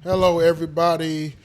Hello, everybody.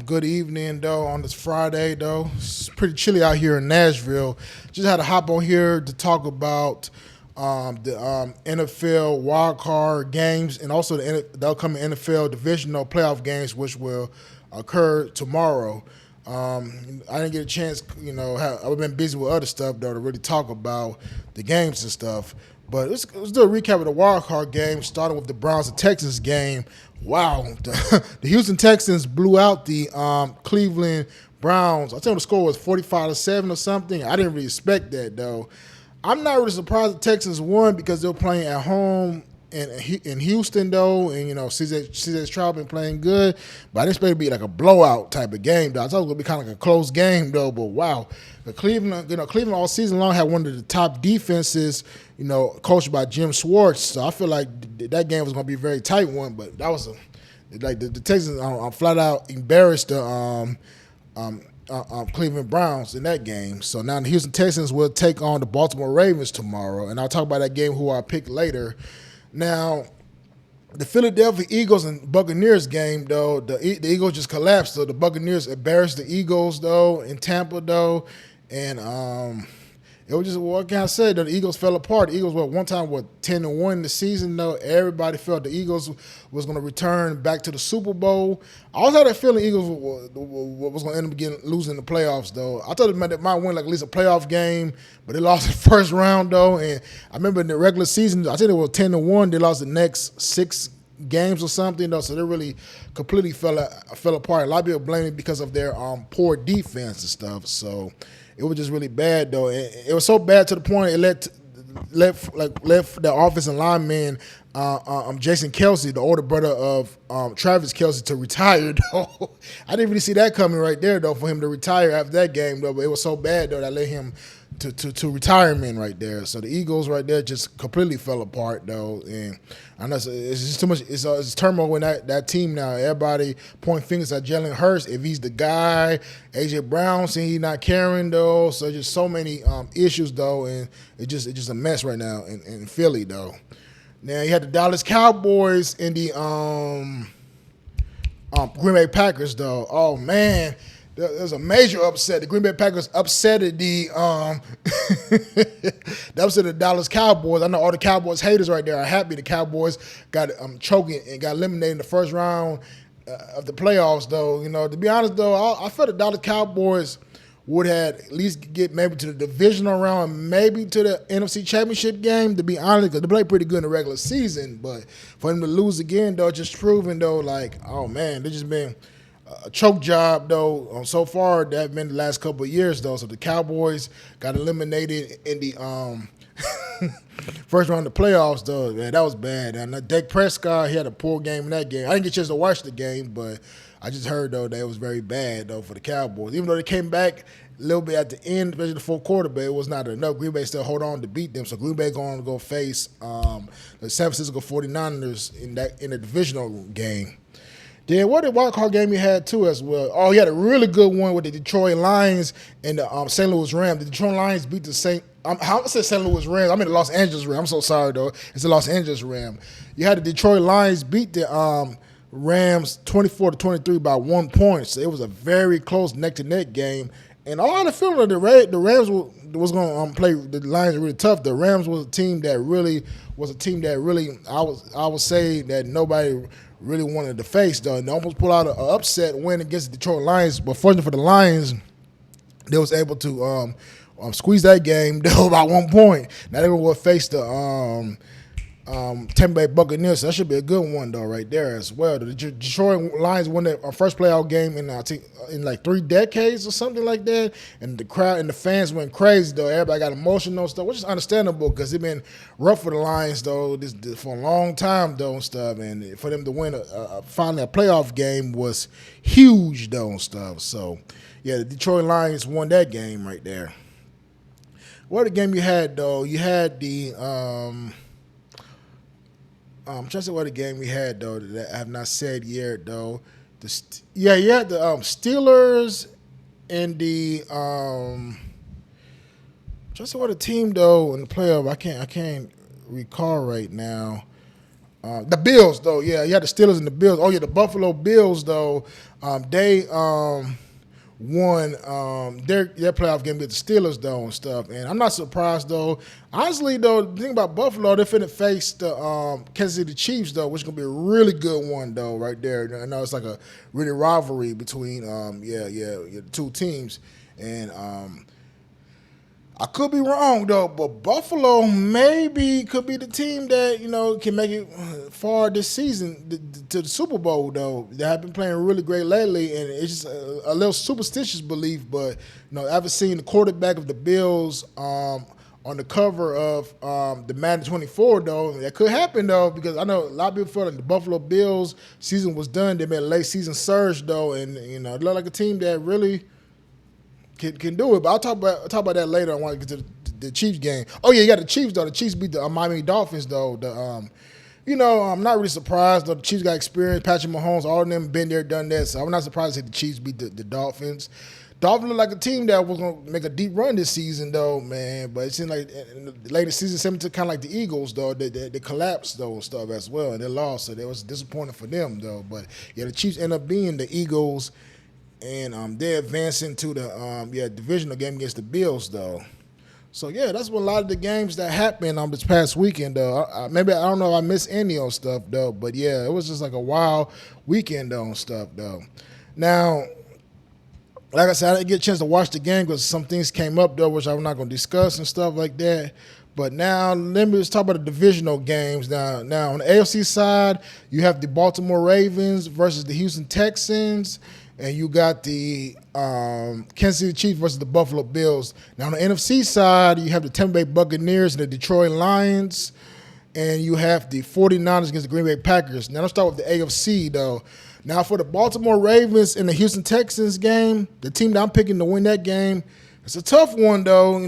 Good evening, though, on this Friday, though. It's pretty chilly out here in Nashville. Just had to hop on here to talk about the NFL wildcard games and also the upcoming NFL Divisional playoff games, which will occur tomorrow. I didn't get a chance, I've been busy with other stuff, though, to really talk about the games and stuff. But let's do a recap of the wild card game, starting with the Browns and Texans game. Wow, the Houston Texans blew out the Cleveland Browns. I think the score was 45-7 or something. I didn't really expect that though. I'm not really surprised the Texans won because they're playing at home in Houston though, and CJ Stroud been playing good, but I didn't expect it to be like a blowout type of game though. I thought it was gonna be kind of like a close game though, but wow, Cleveland all season long had one of the top defenses, coached by Jim Schwartz. So I feel like that game was gonna be a very tight one, but that was like the Texans flat out embarrassed the Cleveland Browns in that game. So now the Houston Texans will take on the Baltimore Ravens tomorrow, and I'll talk about that game who I picked later. Now, the Philadelphia Eagles and Buccaneers game, though, the Eagles just collapsed. So the Buccaneers embarrassed the Eagles, though, in Tampa, though. And it was just, what can I say, though, the Eagles fell apart. The Eagles were one time, 10-1 in the season, though. Everybody felt the Eagles was going to return back to the Super Bowl. I also had a feeling the Eagles was going to end up losing the playoffs, though. I thought they might win like at least a playoff game, but they lost the first round, though. And I remember in the regular season, I think it was 10-1. They lost the next 6 games or something, though. So they really completely fell apart. A lot of people blame it because of their poor defense and stuff. So it was just really bad, though. It was so bad to the point it left the offensive lineman, Jason Kelsey, the older brother of Travis Kelsey, to retire, though. I didn't really see that coming right there, though, for him to retire after that game, though. But it was so bad, though, that led him to retirement right there. So the Eagles right there just completely fell apart, though. And I know it's just too much. It's turmoil in that team now. Everybody pointing fingers at Jalen Hurts if he's the guy. A.J. Brown saying he's not caring, though. So just so many issues, though, and it's just a mess right now in Philly, though. Now you had the Dallas Cowboys and the Green Bay Packers, though. Oh man, there's a major upset. The Green Bay Packers upsetted the that upset the Dallas Cowboys. I know all the Cowboys haters right there are happy the Cowboys got choking and got eliminated in the first round of the playoffs, though. To be honest, though, I felt the Dallas Cowboys would have at least get maybe to the divisional round, maybe to the NFC Championship game, to be honest, because they played pretty good in the regular season. But for them to lose again, though, just proving, though, like, oh, man, they just been a choke job, though, so far. That have been the last couple of years, though. So the Cowboys got eliminated in the first round of the playoffs, though. Man, that was bad. And Dak Prescott, he had a poor game in that game. I didn't get a chance to watch the game, but I just heard, though, that it was very bad, though, for the Cowboys. Even though they came back a little bit at the end, especially the fourth quarter, but it was not enough. Green Bay still hold on to beat them. So Green Bay going to go face the San Francisco 49ers in the divisional game. Then what the wild card game you had too as well? Oh, he had a really good one with the Detroit Lions and the St. Louis Rams. The Detroit Lions beat the how I said St. Louis Rams. I mean the Los Angeles Rams. I'm so sorry though. It's the Los Angeles Rams. You had the Detroit Lions beat the Rams 24-23 by 1 point. So it was a very close neck to neck game. And I had a feeling that the Rams was going to play the Lions really tough. The Rams was a team that really I would say that nobody really wanted to face, though. And they almost pulled out an upset win against the Detroit Lions. But fortunately for the Lions, they was able to squeeze that game though by 1 point. Now they will face the Tampa Bay Buccaneers. So that should be a good one though, right there as well. The Detroit Lions won their first playoff game in I think in like 3 decades or something like that, and the crowd and the fans went crazy though. Everybody got emotional and stuff, which is understandable because it's been rough for the Lions though this for a long time though and stuff, and for them to win finally a playoff game was huge though and stuff. So yeah, the Detroit Lions won that game right there. What the game you had though? You had the I'm trying to say what the game we had though that I have not said yet though. You had the Steelers and the trying to say what the team though in the playoff. I can't recall right now. The Bills, though, yeah, you had the Steelers and the Bills. Oh yeah, the Buffalo Bills, though, they won their playoff game against the Steelers, though, and stuff. And I'm not surprised, though. Honestly, though, the thing about Buffalo, they're finna face the Kansas City Chiefs, though, which is gonna be a really good one, though, right there. I know it's like a really rivalry between the two teams, and I could be wrong though, but Buffalo maybe could be the team that can make it far this season to the Super Bowl. Though they have been playing really great lately, and it's just a little superstitious belief. But after seeing the quarterback of the Bills on the cover of the Madden 24, though, that could happen though, because I know a lot of people feel like the Buffalo Bills season was done. They made a late season surge though, and it looked like a team that really can do it, but I'll talk about that later. I want to get to the Chiefs game. Oh yeah, you got the Chiefs though. The Chiefs beat the Miami Dolphins though. I'm not really surprised though. The Chiefs got experience. Patrick Mahomes, all of them been there, done that. So I'm not surprised that the Chiefs beat the Dolphins. Dolphins look like a team that was gonna make a deep run this season though, man. But it seemed like in the later season, similar to kind of like the Eagles though, they collapsed though and stuff as well, and they lost. So that was disappointing for them though. But yeah, the Chiefs end up being the Eagles. And they're advancing to the divisional game against the Bills, though. So, yeah, that's what a lot of the games that happened this past weekend, though. Maybe, I don't know if I missed any of stuff, though. But, yeah, it was just like a wild weekend, though, and stuff, though. Now, like I said, I didn't get a chance to watch the game because some things came up, though, which I'm not going to discuss and stuff like that. But now, let me just talk about the divisional games. Now, on the AFC side, you have the Baltimore Ravens versus the Houston Texans. And you got the Kansas City Chiefs versus the Buffalo Bills. Now, on the NFC side, you have the Tampa Bay Buccaneers and the Detroit Lions. And you have the 49ers against the Green Bay Packers. Now, let's start with the AFC, though. Now, for the Baltimore Ravens and the Houston Texans game, the team that I'm picking to win that game, it's a tough one, though.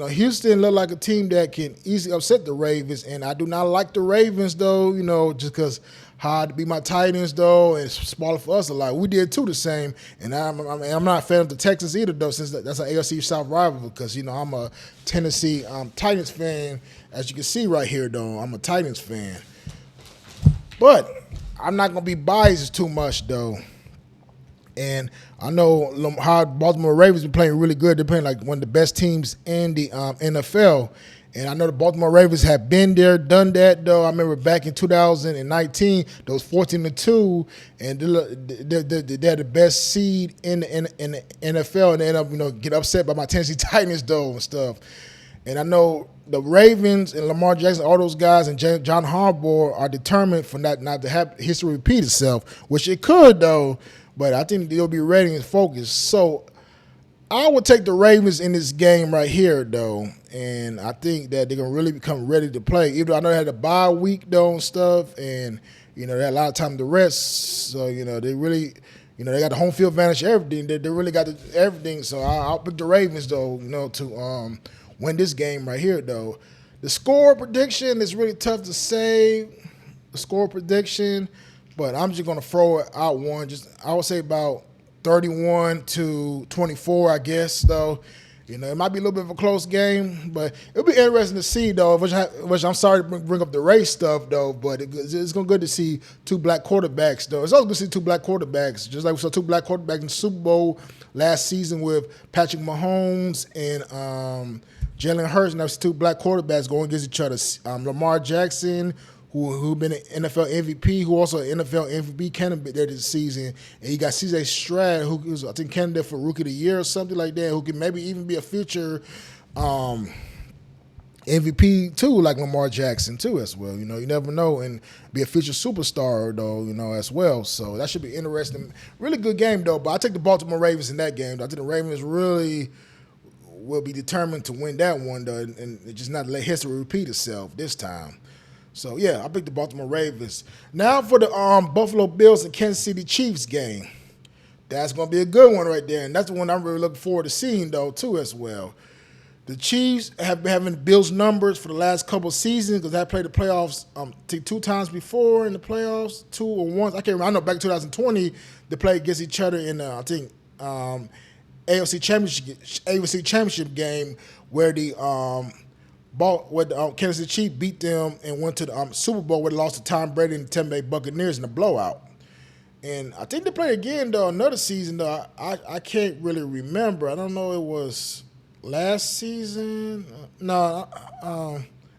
Houston look like a team that can easily upset the Ravens. And I do not like the Ravens, though, just because hard to be my Titans, though, and it's smaller for us a lot. We did, too, the same. And I'm not a fan of the Texans either, though, since that's an AFC South rival because, I'm a Tennessee Titans fan. As you can see right here, though, I'm a Titans fan. But I'm not going to be biased too much, though. And I know how Baltimore Ravens been playing really good. They're playing like one of the best teams in the NFL. And I know the Baltimore Ravens have been there, done that, though. I remember back in 2019, they was 14-2, and they're the best seed in the NFL, and they end up, get upset by my Tennessee Titans, though, and stuff. And I know the Ravens and Lamar Jackson, all those guys, and John Harbaugh are determined for not to have history repeat itself, which it could, though. But I think they'll be ready and focused. So I would take the Ravens in this game right here, though, and I think that they're going to really become ready to play. Even though I know they had a bye week, though, and stuff, and, they had a lot of time to rest. So, they really, they got the home field advantage, everything. They really got everything. So I'll pick the Ravens, though, to win this game right here, though. The score prediction is really tough to say, the score prediction, but I'm just going to throw it out one. I would say about 31-24, I guess, though. It might be a little bit of a close game, but it'll be interesting to see, though, which I'm sorry to bring up the race stuff, though, but it's going to be good to see two black quarterbacks, though. It's also good to see two black quarterbacks, just like we saw two black quarterbacks in the Super Bowl last season with Patrick Mahomes and Jalen Hurts. And that's two black quarterbacks going against each other. Lamar Jackson, who been an NFL MVP, who also an NFL MVP candidate there this season. And you got C.J. Stroud, who was, I think, candidate for Rookie of the Year or something like that, who can maybe even be a future MVP, too, like Lamar Jackson, too, as well. You never know, and be a future superstar, though, as well. So that should be interesting. Really good game, though, but I take the Baltimore Ravens in that game. I think the Ravens really will be determined to win that one, though, and just not let history repeat itself this time. So, yeah, I picked the Baltimore Ravens. Now for the Buffalo Bills and Kansas City Chiefs game. That's going to be a good one right there, and that's the one I'm really looking forward to seeing, though, too, as well. The Chiefs have been having Bills numbers for the last couple of seasons because they played the playoffs two times before in the playoffs, two or once. I can't remember. I know back in 2020 they played against each other in, I think, AFC Championship game where the bought where the Kansas City Chiefs beat them and went to the Super Bowl where they lost to Tom Brady and the Tampa Bay Buccaneers in a blowout. And I think they played again though another season though. I can't really remember. I don't know. It was last season. No,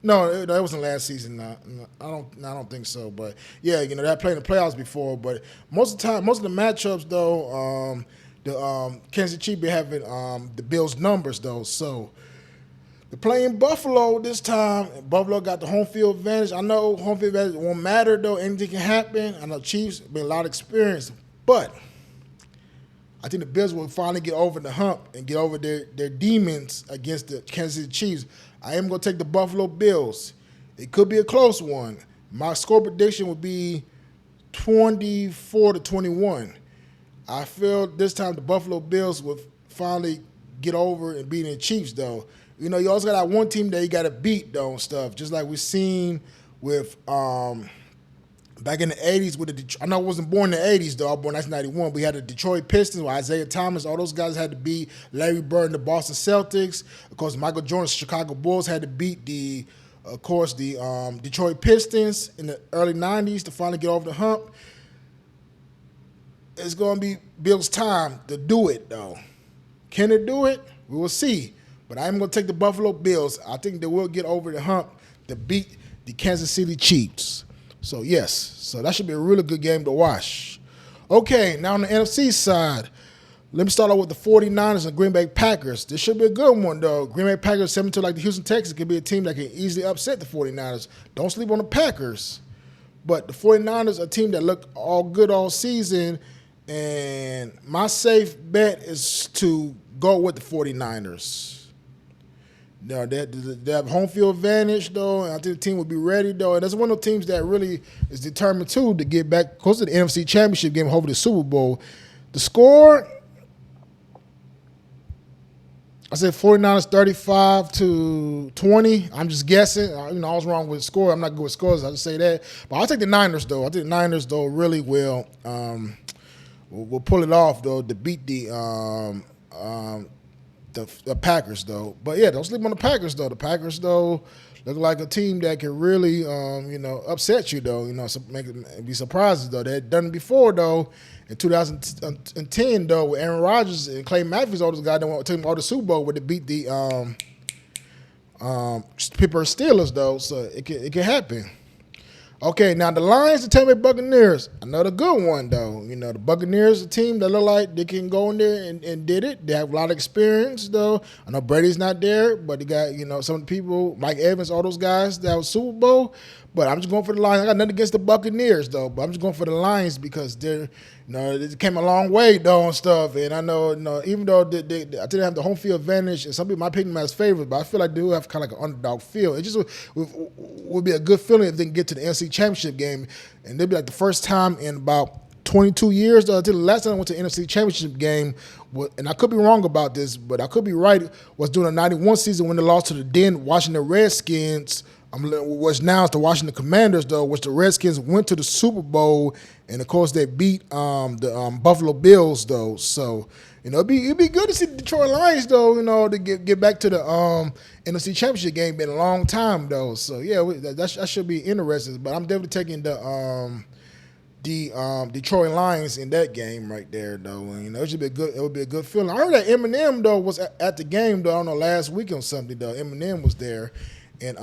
it wasn't last season. No, I don't think so. But yeah, they played in the playoffs before. But most of the time, most of the matchups though, the Kansas City Chiefs be having the Bills numbers though. So they're playing Buffalo this time. Buffalo got the home field advantage. I know home field advantage won't matter, though. Anything can happen. I know Chiefs been a lot of experience. But I think the Bills will finally get over the hump and get over their demons against the Kansas City Chiefs. I am going to take the Buffalo Bills. It could be a close one. My score prediction would be 24-21. I feel this time the Buffalo Bills will finally get over and beat the Chiefs, though. You also got that one team that you got to beat, though, and stuff. Just like we've seen with back in the 80s with the I know I wasn't born in the 80s, though. I was born in 1991. We had the Detroit Pistons with Isaiah Thomas. All those guys had to beat Larry Bird and the Boston Celtics. Of course, Michael Jordan's Chicago Bulls had to beat the Detroit Pistons in the early 90s to finally get over the hump. It's going to be Bills' time to do it, though. Can it do it? We will see. But I am going to take the Buffalo Bills. I think they will get over the hump to beat the Kansas City Chiefs. So, yes. So, that should be a really good game to watch. Okay, now on the NFC side, let me start off with the 49ers and Green Bay Packers. This should be a good one, though. Green Bay Packers, 7-2 like the Houston Texans, could be a team that can easily upset the 49ers. Don't sleep on the Packers. But the 49ers are a team that looked all good all season, and my safe bet is to go with the 49ers. No, they have home field advantage, though, and I think the team will be ready, though. And that's one of the teams that really is determined, too, to get back close to the NFC Championship game, hopefully the Super Bowl. The score, I said 49ers 35-20. I'm just guessing. I was wrong with the score. I'm not good with scores. I just say that. But I'll take the Niners, though. I think the Niners, though, really will pull it off, though, to beat the Packers, though. But, yeah, don't sleep on the Packers, though. The Packers, though, look like a team that can really, upset you, though. Be surprises, though. They had done it before, though, in 2010, though, with Aaron Rodgers and Clay Matthews, all those guys that took them all the Super Bowl, where they beat the Pittsburgh Steelers, though. So it can happen. Okay, now the Lions and Tampa Bay Buccaneers, another good one, though. The Buccaneers, a team that look like they can go in there and did it. They have a lot of experience, though. I know Brady's not there, but they got, some of the people, Mike Evans, all those guys that was Super Bowl. But I'm just going for the Lions. I got nothing against the Buccaneers, though, but I'm just going for the Lions because they're, they came a long way, though, and stuff. And I know, even though I think they have the home field advantage, and some people might pick them as favorites, but I feel like they do have kind of like an underdog feel. It just would be a good feeling if they can get to the NFC Championship game, and they'd be like the first time in about 22 years, though. I think the last time I went to the NFC Championship game, and I could be wrong about this, but I could be right, was during the 91 season when they lost to the Washington Redskins, which now is the Washington Commanders, though, which the Redskins went to the Super Bowl, and of course they beat the Buffalo Bills, though. So it'd be good to see the Detroit Lions, though, to get back to the NFC Championship game. Been a long time, though. So yeah, that should be interesting. But I'm definitely taking the Detroit Lions in that game right there, though. And, it should be good. It would be a good feeling. I heard that Eminem, though, was at the game, though. I don't know, last week or something, though. Eminem was there. And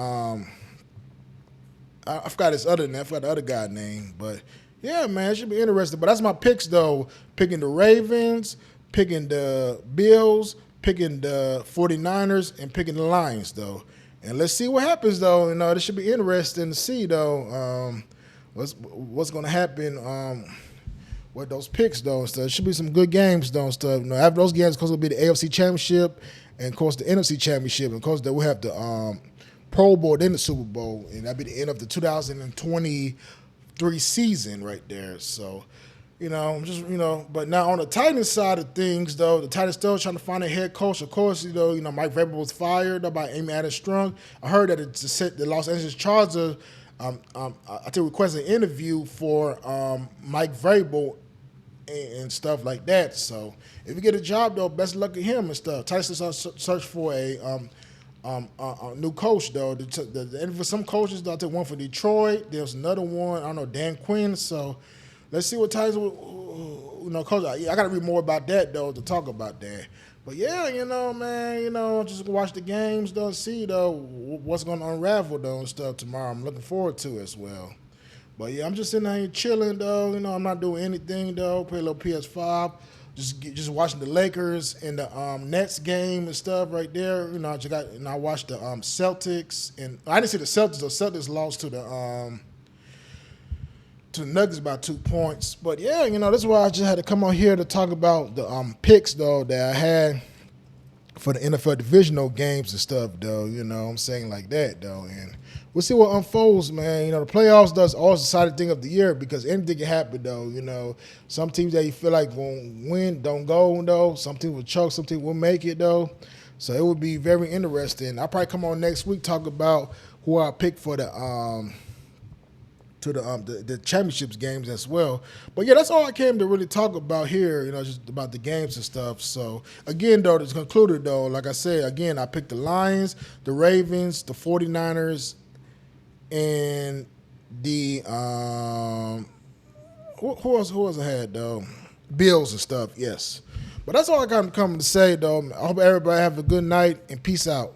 I forgot his other name. I forgot the other guy's name. But, yeah, man, it should be interesting. But that's my picks, though. Picking the Ravens, picking the Bills, picking the 49ers, and picking the Lions, though. And let's see what happens, though. This should be interesting to see, though, what's going to happen with those picks, though, and stuff. It should be some good games, though, and stuff. After those games, of course, it'll be the AFC Championship and, of course, the NFC Championship. And, of course, we'll have the Pro Bowl, then the Super Bowl, and that'll be the end of the 2023 season right there. So, but now on the Titans side of things, though, the Titans still trying to find a head coach. Of course, Mike Vrabel was fired by Amy Adams Strunk. I heard that the Los Angeles Chargers, I think, requested an interview for Mike Vrabel and stuff like that. So if you get a job, though, best of luck to him and stuff. Titans search for a new coach though. And for some coaches, though, I took one for Detroit. There's another one. I don't know, Dan Quinn. So let's see what ties with coach. I got to read more about that though to talk about that. But yeah, man, just watch the games though, see though what's going to unravel though and stuff tomorrow. I'm looking forward to it as well. But yeah, I'm just sitting here chilling though. I'm not doing anything though. Play a little PS5. Just watching the Lakers and the Nets game and stuff right there. I watched the Celtics, and I didn't see the Celtics. The Celtics lost to the Nuggets by 2 points. But yeah, that's why I just had to come on here to talk about the picks though that I had for the NFL Divisional Games and stuff though. I'm saying like that though, and we'll see what unfolds, man. The playoffs does always the exciting thing of the year because anything can happen, though. Some teams that you feel like won't win don't go, though. Some teams will choke, some teams will make it, though. So it would be very interesting. I'll probably come on next week talk about who I pick for the the championships games as well. But yeah, that's all I came to really talk about here, just about the games and stuff. So again, though, to conclude it, though, like I said, again, I picked the Lions, the Ravens, the 49ers, and the who else I had though? Bills and stuff, yes. But that's all I got coming to say though. I hope everybody have a good night and peace out.